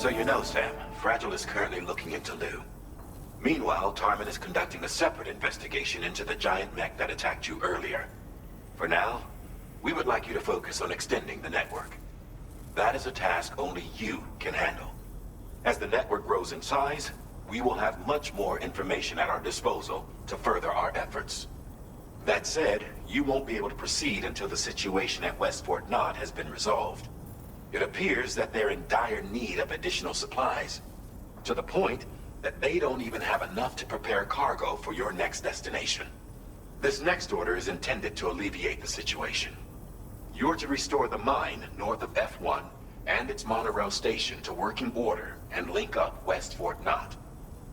So you know, Sam, Fragile is currently looking into Lou. Meanwhile, Tarman is conducting a separate investigation into the giant mech that attacked you earlier. For now, we would like you to focus on extending the network. That is a task only you can handle. As the network grows in size, we will have much more information at our disposal to further our efforts. That said, you won't be able to proceed until the situation at West Fort Knott has been resolved. It appears that they're in dire need of additional supplies, to the point that they don't even have enough to prepare cargo for your next destination. This next order is intended to alleviate the situation. You're to restore the mine north of F1 and its monorail station to working order and link up West Fort Knott.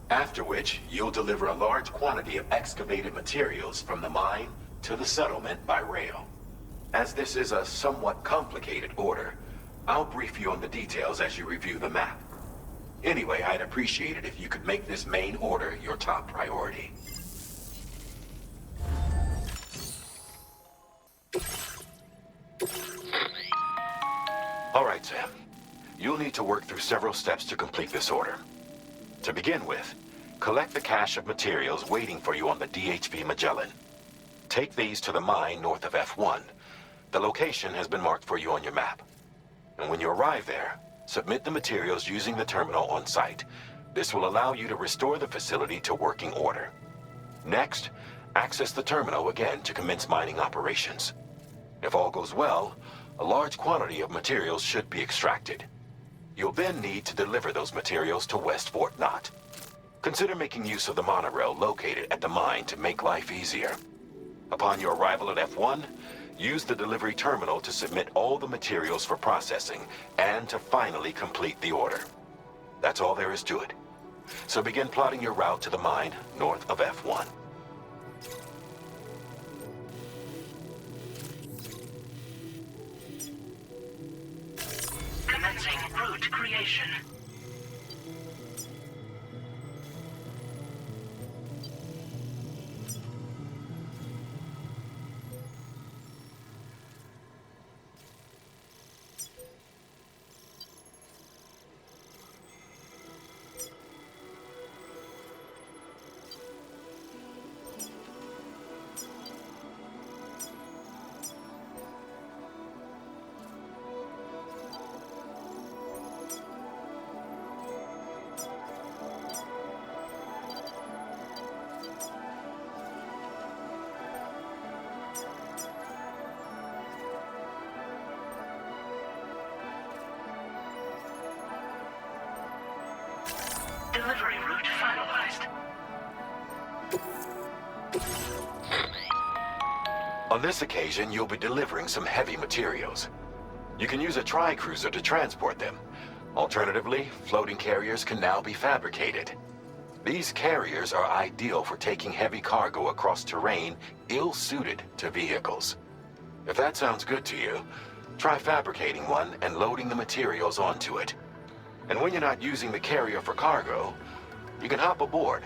After which, you'll deliver a large quantity of excavated materials from the mine to the settlement by rail. As this is a somewhat complicated order, I'll brief you on the details as you review the map. Anyway, I'd appreciate it if you could make this main order your top priority. All right, Sam. You'll need to work through several steps to complete this order. To begin with, collect the cache of materials waiting for you on the DHV Magellan. Take these to the mine north of F1. The location has been marked for you on your map. And when you arrive there, submit the materials using the terminal on site. This will allow you to restore the facility to working order. Next, access the terminal again to commence mining operations. If all goes well, a large quantity of materials should be extracted. You'll then need to deliver those materials to West Fort Knott. Consider making use of the monorail located at the mine to make life easier. Upon your arrival at F1, use the delivery terminal to submit all the materials for processing and to finally complete the order. That's all there is to it. So begin plotting your route to the mine north of F1. Commencing route creation. Delivery route finalized. On this occasion, you'll be delivering some heavy materials. You can use a tri-cruiser to transport them. Alternatively, floating carriers can now be fabricated. These carriers are ideal for taking heavy cargo across terrain ill-suited to vehicles. If that sounds good to you, try fabricating one and loading the materials onto it. And when you're not using the carrier for cargo, you can hop aboard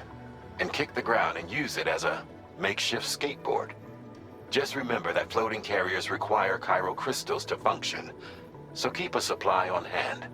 and kick the ground and use it as a makeshift skateboard. Just remember that floating carriers require chiral crystals to function, so keep a supply on hand.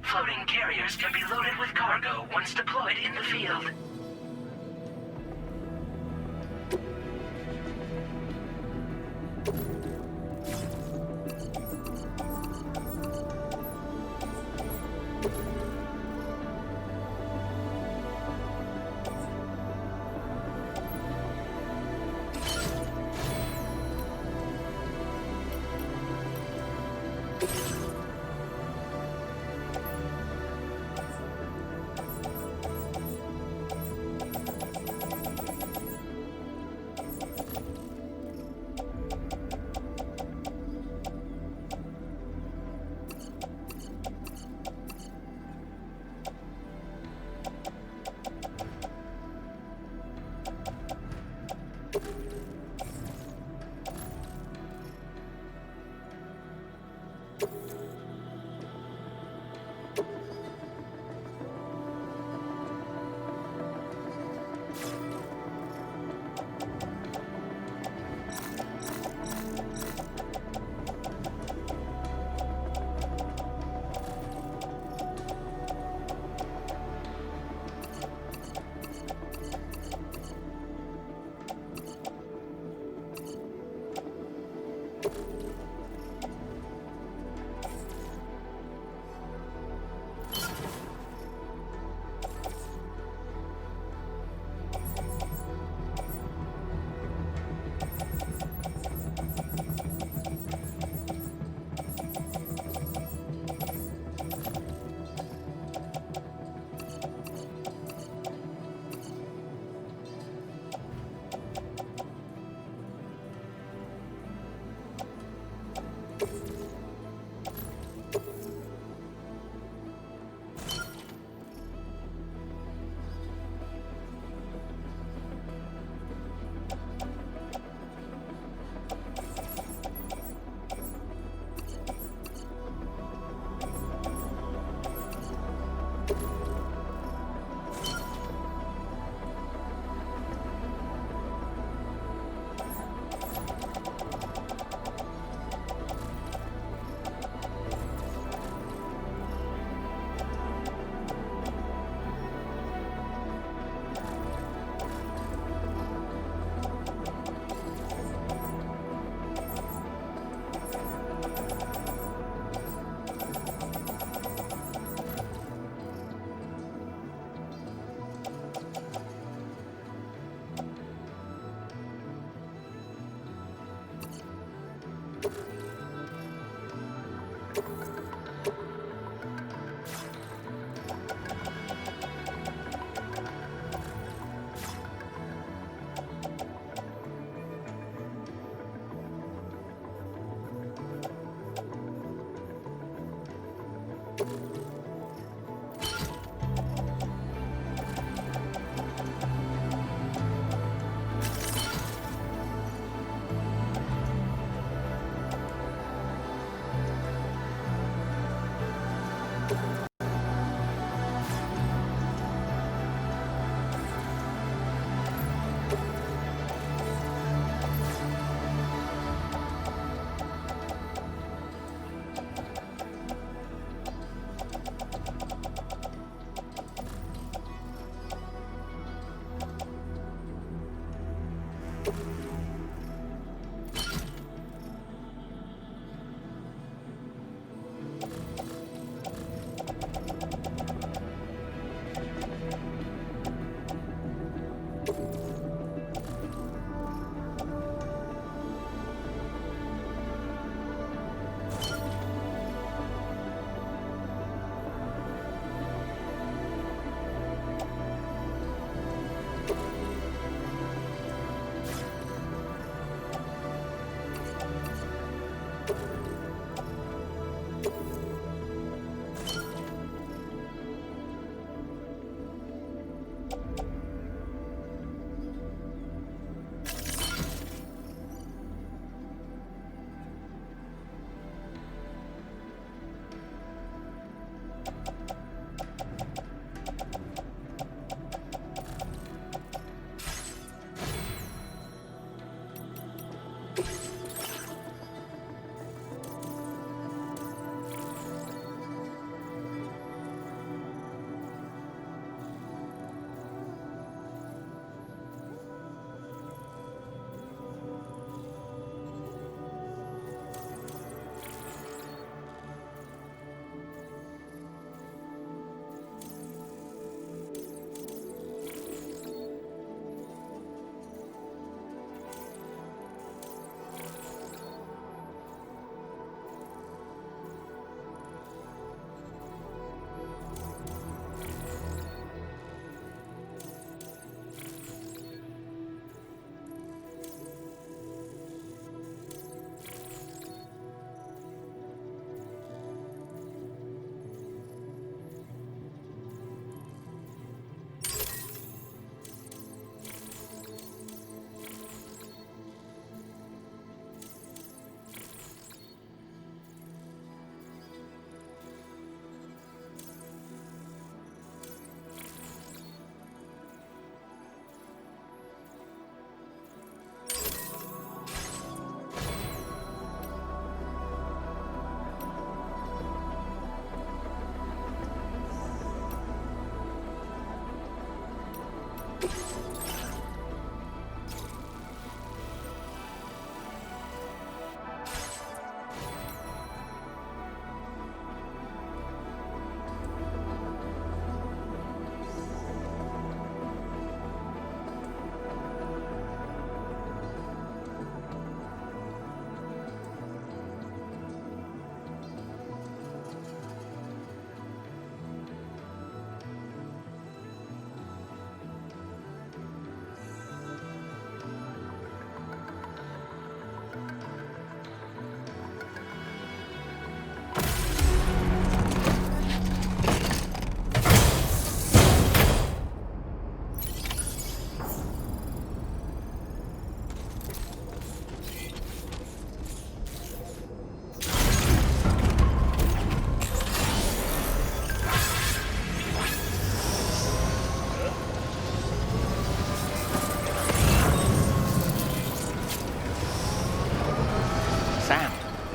Floating carriers can be loaded with cargo once deployed in the field.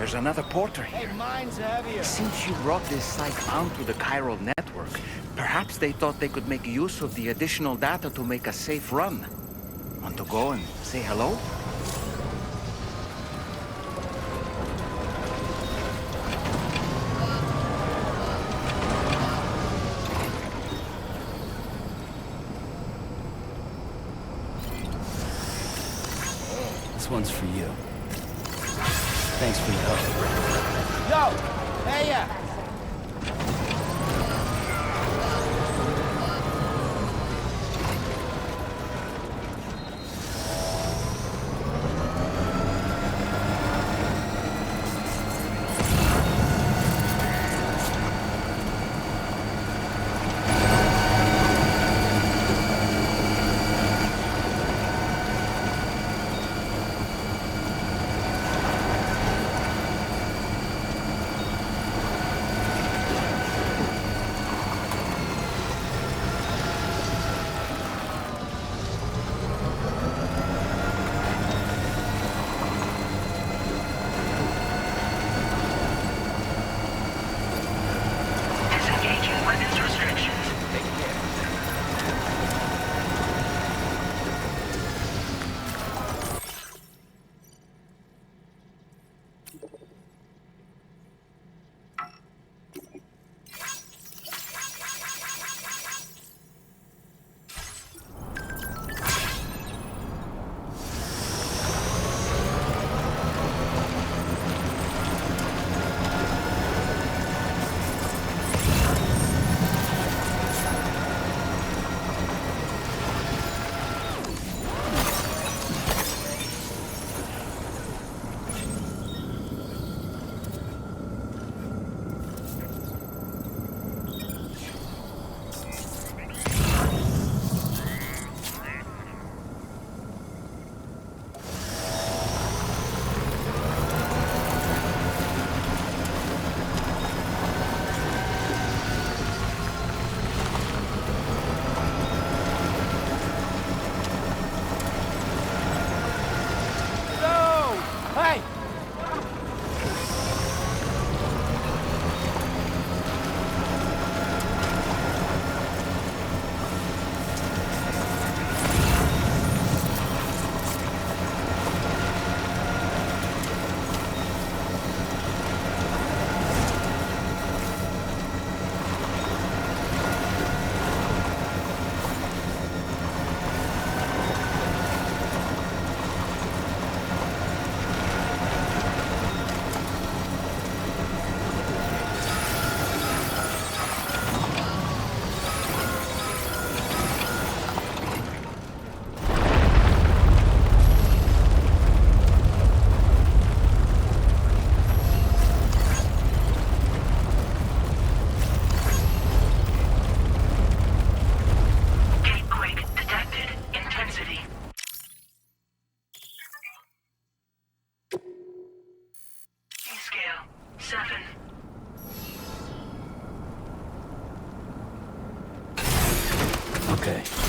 There's another porter here. Hey, mine's heavier. Since you brought this site onto the chiral network, perhaps they thought they could make use of the additional data to make a safe run. Want to go and say hello? This one's for you. Thanks for the help. Yo! Hey, ya! Okay.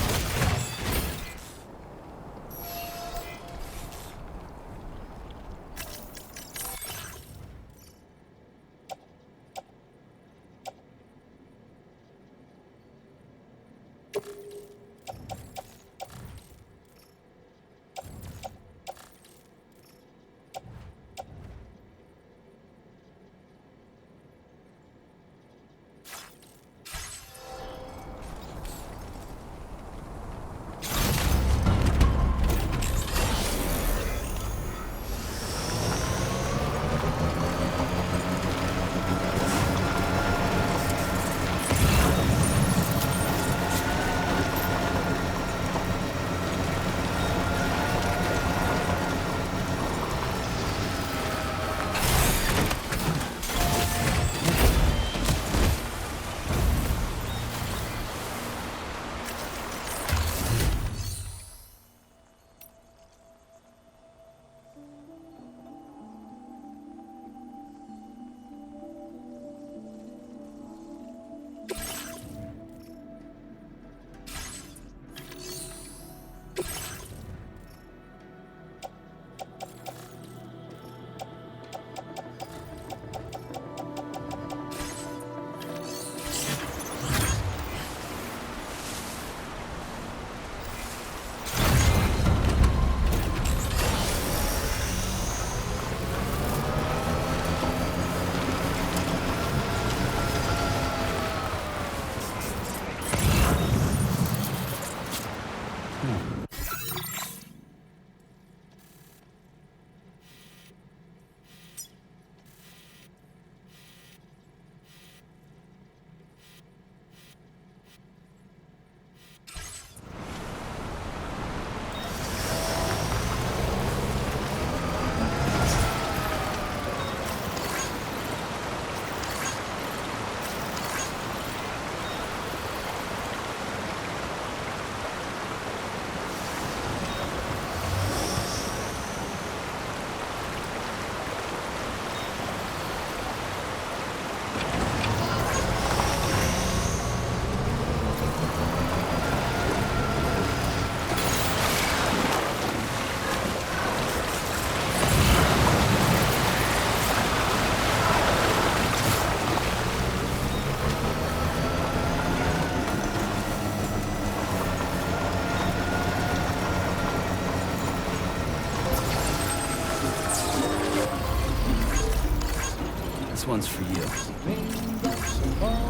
one's for you.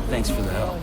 Thanks for the help.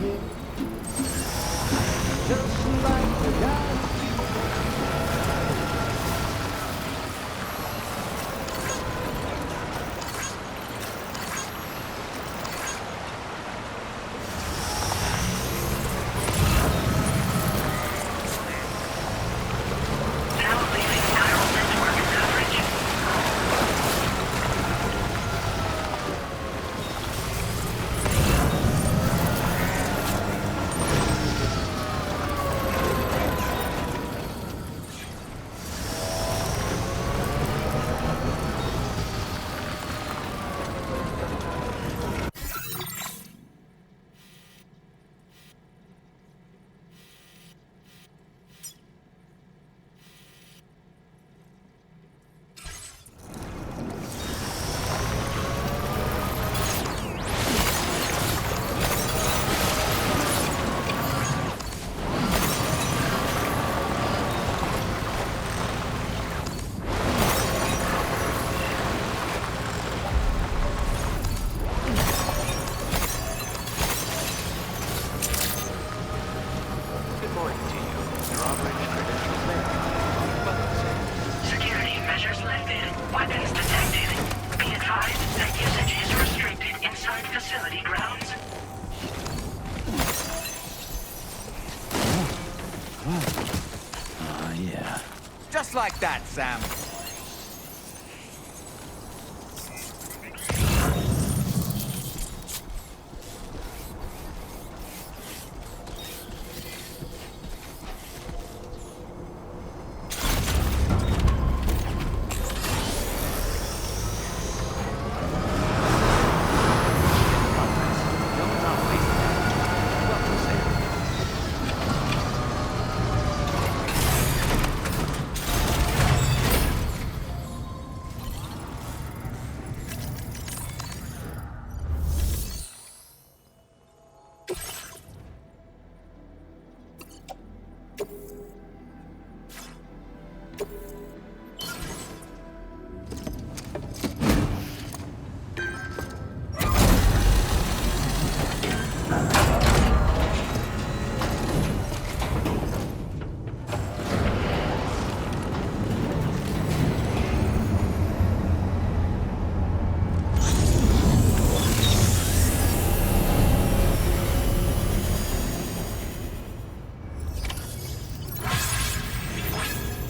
Just like that, Sam.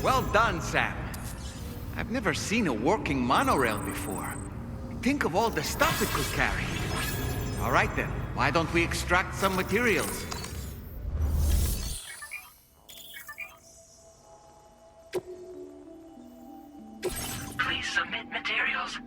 Well done, Sam. I've never seen a working monorail before. Think of all the stuff it could carry. All right then, why don't we extract some materials? Please submit materials.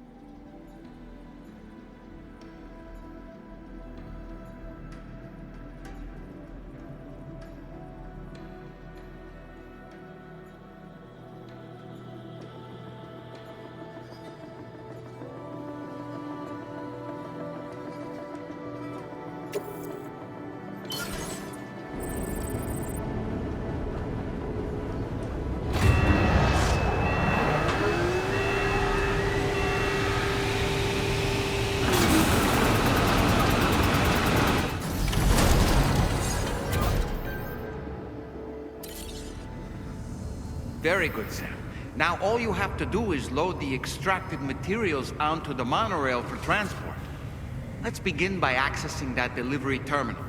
Very good, Sam. Now all you have to do is load the extracted materials onto the monorail for transport. Let's begin by accessing that delivery terminal.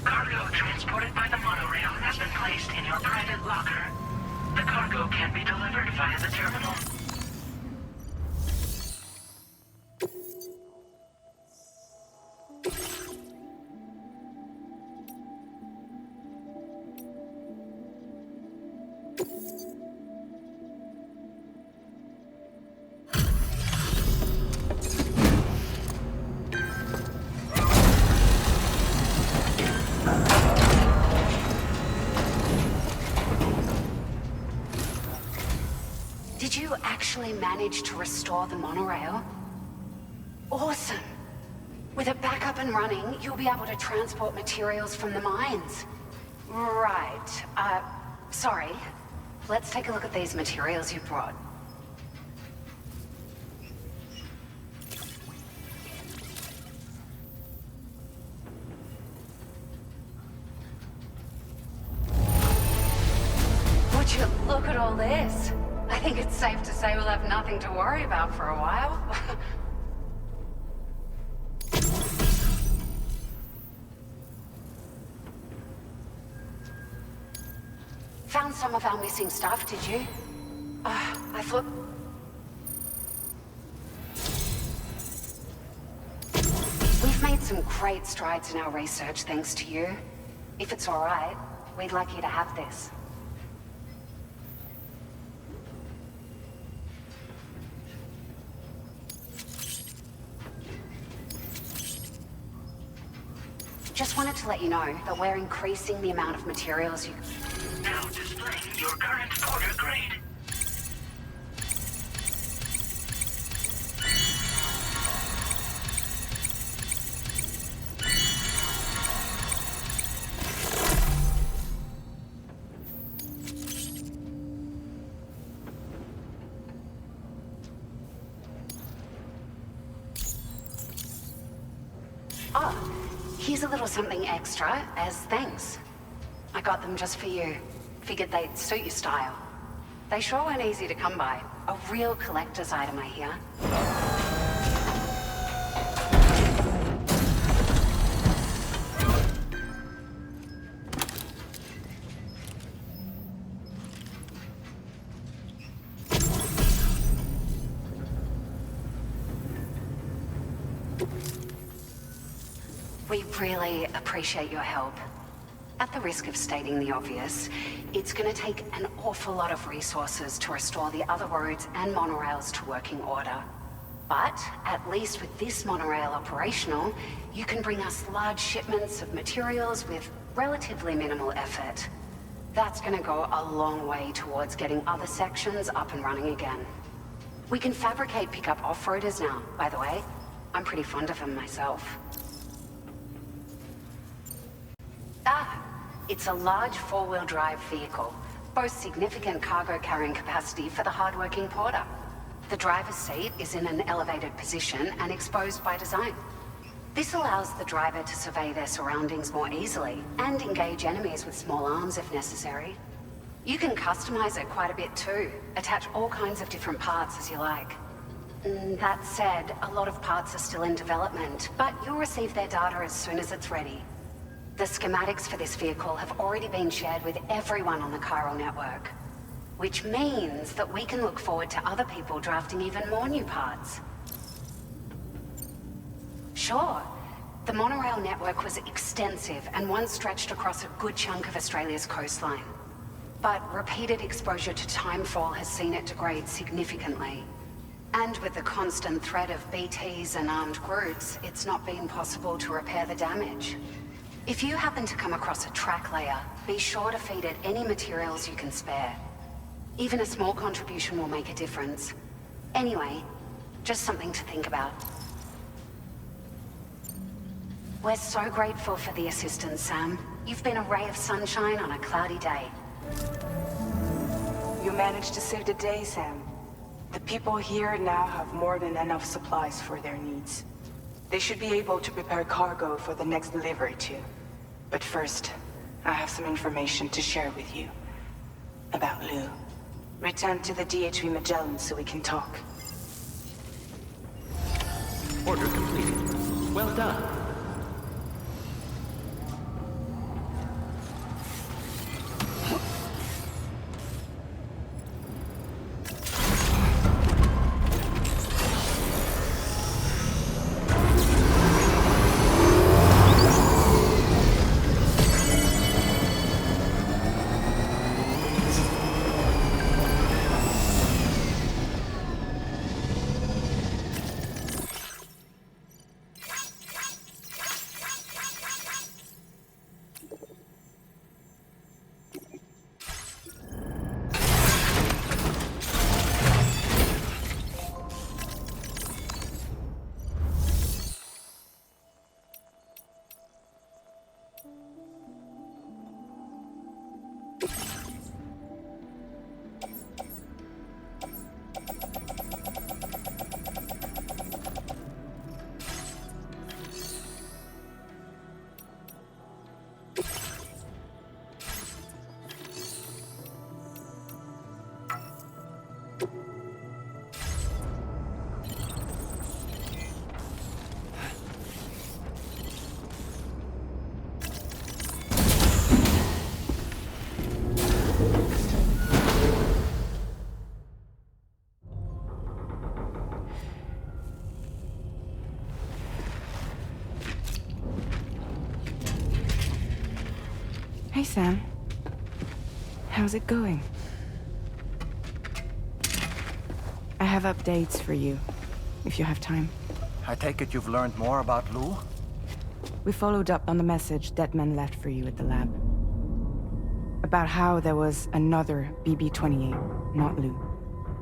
Cargo transported by the monorail item has been placed in your private locker. The cargo can be delivered via the terminal. Did you actually manage to restore the monorail? Awesome! With it back up and running, you'll be able to transport materials from the mines. Right. Sorry. Let's take a look at these materials you brought. Would you look at all this? I think it's safe to say we'll have nothing to worry about for a while. Found some of our missing stuff, did you? I thought... We've made some great strides in our research thanks to you. If it's all right, we'd like you to have this. Just wanted to let you know that we're increasing the amount of materials you... Now displaying your current order grade. Oh, here's a little something extra as thanks. I got them just for you. Figured they'd suit your style. They sure weren't easy to come by. A real collector's item, I hear. We really appreciate your help. At the risk of stating the obvious, it's going to take an awful lot of resources to restore the other roads and monorails to working order. But at least with this monorail operational, you can bring us large shipments of materials with relatively minimal effort. That's going to go a long way towards getting other sections up and running again. We can fabricate pickup off-roaders now, by the way. I'm pretty fond of them myself. It's a large four-wheel drive vehicle, boasts significant cargo carrying capacity for the hard-working porter. The driver's seat is in an elevated position and exposed by design. This allows the driver to survey their surroundings more easily and engage enemies with small arms if necessary. You can customize it quite a bit too, attach all kinds of different parts as you like. That said, a lot of parts are still in development, but you'll receive their data as soon as it's ready. The schematics for this vehicle have already been shared with everyone on the chiral network, which means that we can look forward to other people drafting even more new parts. Sure, the monorail network was extensive and once stretched across a good chunk of Australia's coastline. But repeated exposure to timefall has seen it degrade significantly. And with the constant threat of BTs and armed groups, it's not been possible to repair the damage. If you happen to come across a track layer, be sure to feed it any materials you can spare. Even a small contribution will make a difference. Anyway, just something to think about. We're so grateful for the assistance, Sam. You've been a ray of sunshine on a cloudy day. You managed to save the day, Sam. The people here now have more than enough supplies for their needs. They should be able to prepare cargo for the next delivery too. But first, I have some information to share with you. About Lou. Return to the DHV Magellan so we can talk. Order completed. Well done. Hey, Sam. How's it going? I have updates for you, if you have time. I take it you've learned more about Lou? We followed up on the message Deadman left for you at the lab. About how there was another BB-28, not Lou,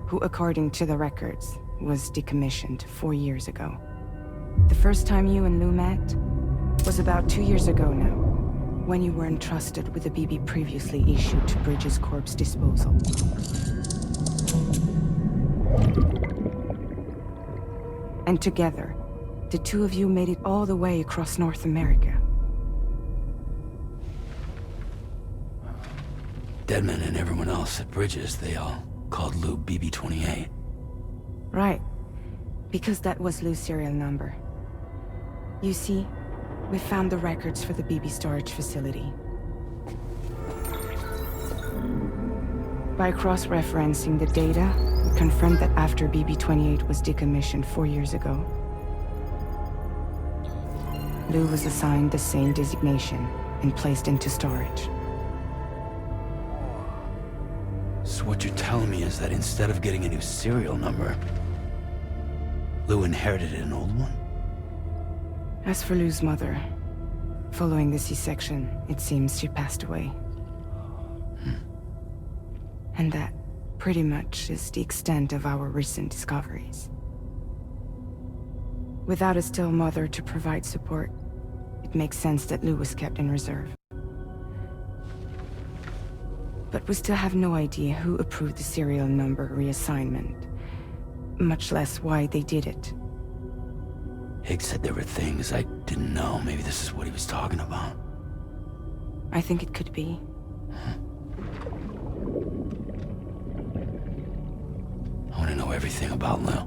who, according to the records, was decommissioned 4 years ago. The first time you and Lou met was about 2 years ago now, when you were entrusted with a BB previously issued to Bridges Corp's disposal. And together, the two of you made it all the way across North America. Deadman and everyone else at Bridges, they all called Lou BB-28. Right. Because that was Lou's serial number. You see, we found the records for the BB storage facility. By cross-referencing the data, we confirmed that after BB-28 was decommissioned 4 years ago, Lou was assigned the same designation and placed into storage. So what you're telling me is that instead of getting a new serial number, Lou inherited an old one? As for Lou's mother, following the C-section, it seems she passed away. And that, pretty much, is the extent of our recent discoveries. Without a still mother to provide support, it makes sense that Lou was kept in reserve. But we still have no idea who approved the serial number reassignment, much less why they did it. Higgs said there were things I didn't know. Maybe this is what he was talking about. I think it could be. I want to know everything about Lou.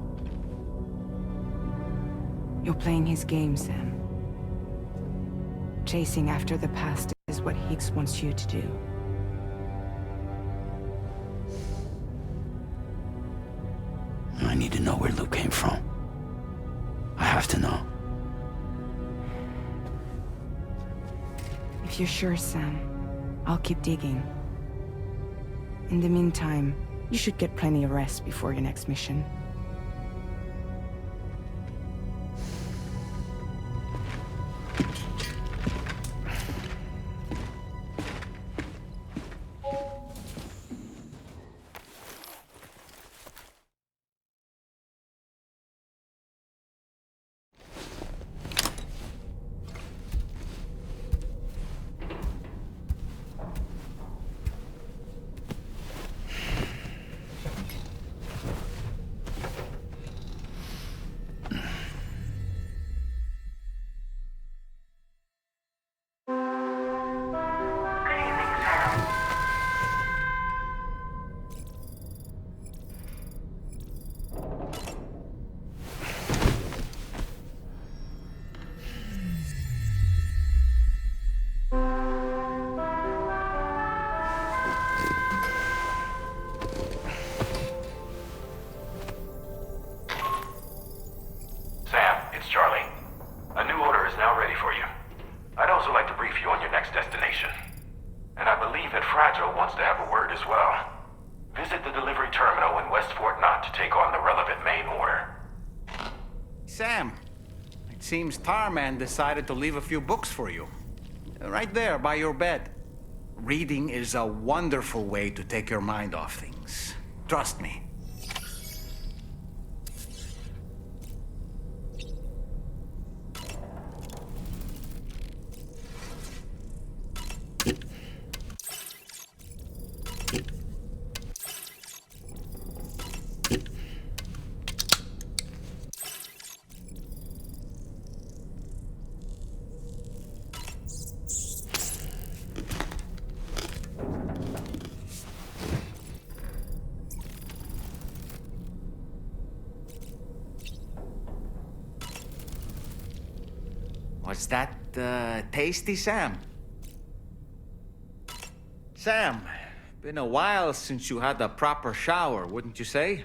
You're playing his game, Sam. Chasing after the past is what Higgs wants you to do. I need to know where Lou came from. I have to know. If you're sure, Sam, I'll keep digging. In the meantime, you should get plenty of rest before your next mission. Sam, it seems Tarman decided to leave a few books for you. Right there, by your bed. Reading is a wonderful way to take your mind off things. Trust me. Was that, tasty, Sam? Sam, been a while since you had a proper shower, wouldn't you say?